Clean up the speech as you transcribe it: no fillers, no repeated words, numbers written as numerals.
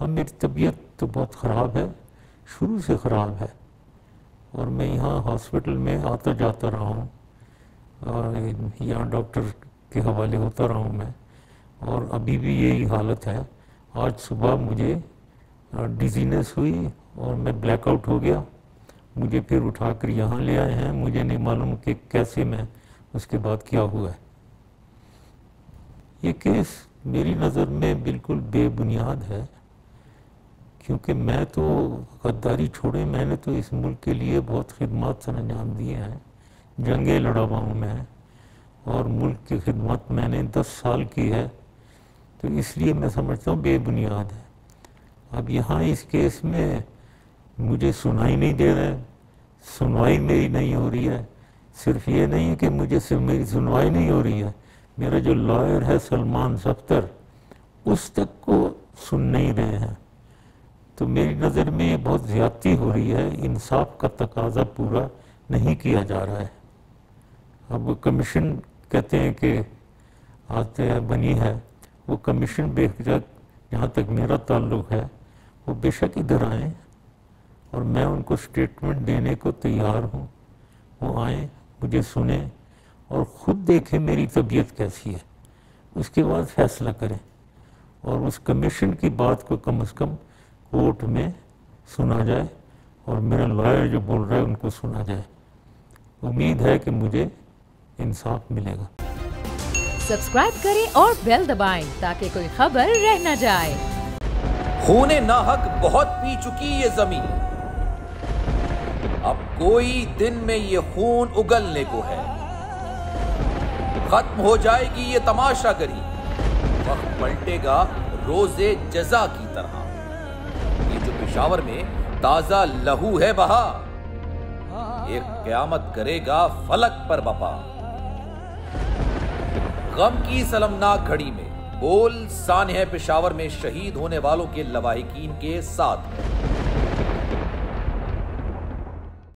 हाँ, मेरी तबीयत तो बहुत ख़राब है, शुरू से ख़राब है, और मैं यहाँ हॉस्पिटल में आता जाता रहा हूँ, यहाँ डॉक्टर के हवाले होता रहा हूँ मैं, और अभी भी यही हालत है। आज सुबह मुझे डिजीनेस हुई और मैं ब्लैकआउट हो गया। मुझे फिर उठाकर यहाँ ले आए हैं, मुझे नहीं मालूम कि कैसे मैं उसके बाद क्या हुआ है। ये केस मेरी नज़र में बिल्कुल बेबुनियाद है, क्योंकि मैं तो गद्दारी छोड़े, मैंने तो इस मुल्क के लिए बहुत खिदमत अंजाम दिए हैं, जंगें लड़ा हुआ हूँ मैं, और मुल्क की खिदमत मैंने 10 साल की है, तो इसलिए मैं समझता हूँ बेबुनियाद है। अब यहाँ इस केस में मुझे सुनाई नहीं दे रहा है, सुनवाई मेरी नहीं हो रही है। सिर्फ ये नहीं है कि मुझे सिर्फ मेरी सुनवाई नहीं हो रही है, मेरा जो लॉयर है सलमान सफ्तर, उस तक को सुन नहीं रहे हैं। तो मेरी नज़र में ये बहुत ज़्यादती हो रही है, इंसाफ का तकाजा पूरा नहीं किया जा रहा है। अब कमीशन कहते हैं कि आते हैं बनी है, वो कमीशन बेशक, जहाँ तक मेरा ताल्लुक़ है, वो बेशक इधर आएँ और मैं उनको स्टेटमेंट देने को तैयार हूँ। वो आएँ, मुझे सुने और ख़ुद देखें मेरी तबीयत कैसी है, उसके बाद फ़ैसला करें, और उस कमीशन की बात को कम से कम कोर्ट में सुना जाए, और मेरा लॉयर जो बोल रहा है उनको सुना जाए। उम्मीद है कि मुझे इंसाफ मिलेगा। सब्सक्राइब करें और बेल दबाएं ताकि कोई खबर रह न जाए। खूने नाहक बहुत पी चुकी ये जमीन, अब कोई दिन में ये खून उगलने को है। खत्म हो जाएगी ये तमाशागरी, वक्त पलटेगा रोजे जजा की तरह। ये जो पेशावर में ताजा लहू है बहा, एक क़यामत करेगा फलक पर बपा। गम की सलमनाक घड़ी में बोल सानह पेशावर में शहीद होने वालों के लवाहिकीन के साथ है।